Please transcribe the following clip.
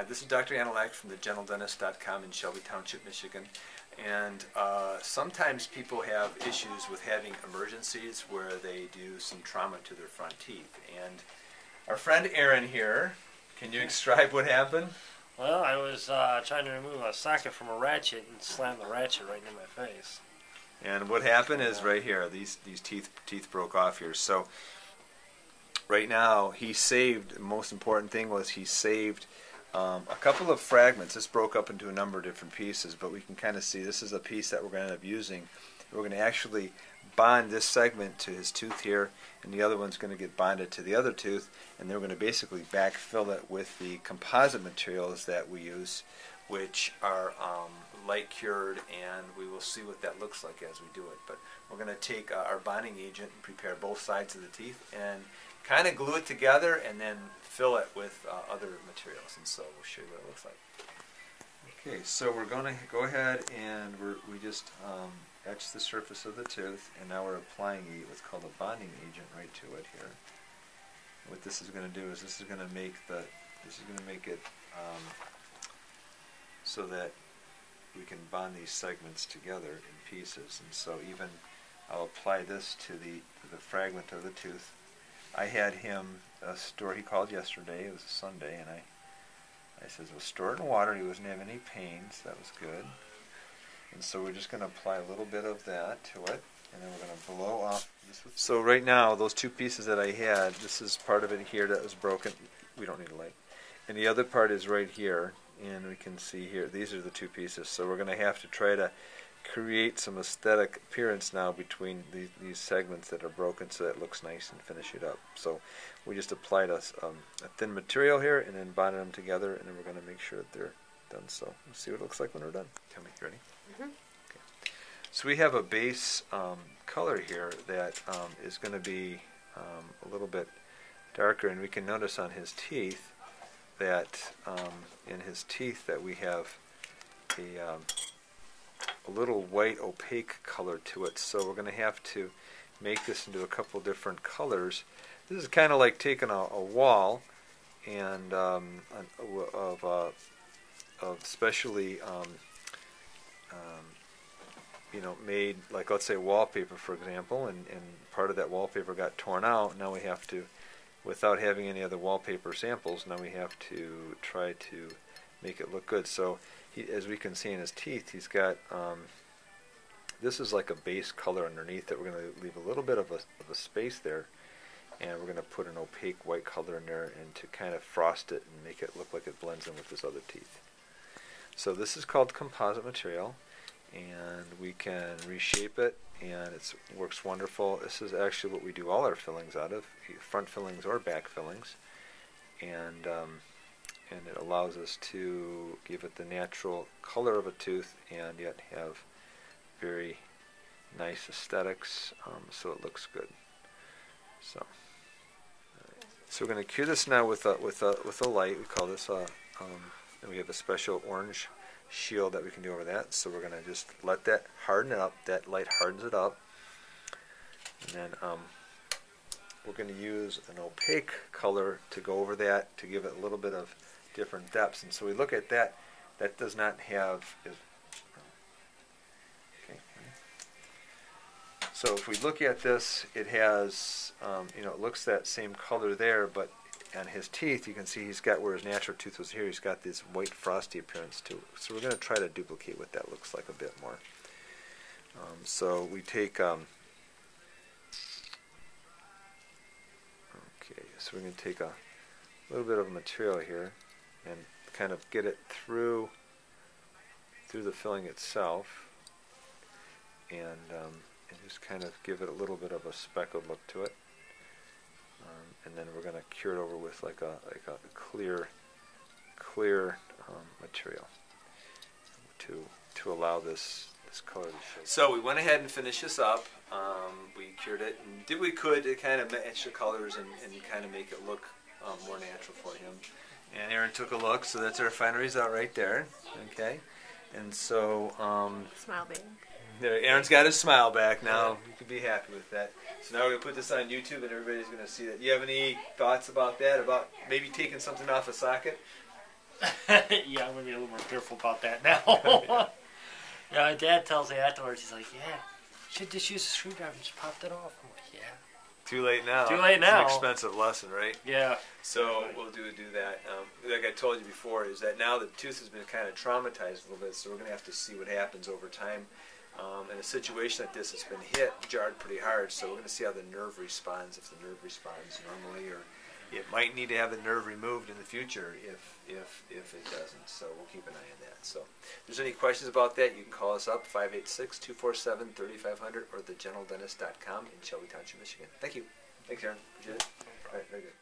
Hi, this is Dr. Antolak from thegentlendentist.com in Shelby Township, Michigan. And sometimes people have issues with having emergencies where they do some trauma to their front teeth. And our friend Aaron here, can you describe what happened? Well, I was trying to remove a socket from a ratchet and slammed the ratchet right in my face. And what happened is right here, these teeth broke off here. So right now he saved, the most important thing was he saved a couple of fragments. This broke up into a number of different pieces, but we can kind of see this is a piece that we're going to end up using. We're going to actually bond this segment to his tooth here, and the other one's going to get bonded to the other tooth, and then we're going to basically backfill it with the composite materials that we use, which are light cured, and we will see what that looks like as we do it. But we're going to take our bonding agent and prepare both sides of the teeth and kind of glue it together and then fill it with other materials, and so we'll show you what it looks like. Okay, so we're going to go ahead and we just etch the surface of the tooth, and now we're applying what's called a bonding agent right to it here. What this is going to do is this is going to make it so that we can bond these segments together in pieces. And so even I'll apply this to the fragment of the tooth. I had him store. He called yesterday. It was a Sunday, and I said, "Well, store it in water." He wasn't having any pains. That was good. And so we're just going to apply a little bit of that to it, and then we're going to blow up. So right now, those two pieces that I had, this is part of it here that was broken. We don't need a light. And the other part is right here, and we can see here. These are the two pieces. So we're going to have to try to create some aesthetic appearance now between these segments that are broken, so that it looks nice, and finish it up. So we just applied a thin material here and then bonded them together, and then we're going to make sure that they're done. So we'll see what it looks like when we're done. Tell me, you ready? Mm-hmm. Okay. So we have a base color here that is going to be a little bit darker, and we can notice on his teeth that in his teeth that we have a little white opaque color to it. So we're going to have to make this into a couple different colors. This is kind of like taking a wall and of specially made, like, let's say wallpaper, for example, and part of that wallpaper got torn out. Now we have to, without having any other wallpaper samples, now we have to try to make it look good. So as we can see in his teeth, he's got this is like a base color underneath that. We're going to leave a little bit of a space there, and we're going to put an opaque white color in there and to kind of frost it and make it look like it blends in with his other teeth. So this is called composite material, and we can reshape it, and it works wonderful. This is actually what we do all our fillings out of, front fillings or back fillings, and it allows us to give it the natural color of a tooth and yet have very nice aesthetics, so it looks good. So we're going to cure this now with a light. We call this and we have a special orange shield that we can do over that. So we're going to just let that harden it up. That light hardens it up, and then we're going to use an opaque color to go over that to give it a little bit of different depths. And so we look at that. That does not have. Okay. So if we look at this, it has, it looks that same color there, but on his teeth, you can see he's got, where his natural tooth was here, he's got this white frosty appearance to it. So we're going to try to duplicate what that looks like a bit more. So we take, okay, so we're going to take a little bit of material here and kind of get it through the filling itself, and just kind of give it a little bit of a speckled look to it. And then we're going to cure it over with like a clear material to allow this color to show. So we went ahead and finished this up. We cured it and did what we could to kind of match the colors and kind of make it look more natural for him. And Aaron took a look, so that's our final result right there. Okay, and so smile big. Aaron's got his smile back now. You can be happy with that. So now we're going to put this on YouTube, and everybody's going to see that. You have any thoughts about that? About maybe taking something off a socket? Yeah, I'm gonna be a little more careful about that now. Yeah, my dad tells me afterwards. He's like, "Yeah, you should just use a screwdriver and just pop that off." I'm like, "Yeah." Too late now. Too late now. It's an expensive lesson, right? Yeah. So we'll do that. Like I told you before, is that now the tooth has been kind of traumatized a little bit, so we're going to have to see what happens over time. In a situation like this, it's been hit, jarred pretty hard, so we're going to see how the nerve responds, if the nerve responds normally, or it might need to have the nerve removed in the future if it doesn't. So we'll keep an eye on that. So if there's any questions about that, you can call us up, 586-247-3500 or thegeneraldentist.com in Shelby Township, Michigan. Thank you. Thanks, Aaron. Appreciate it. All right, very good.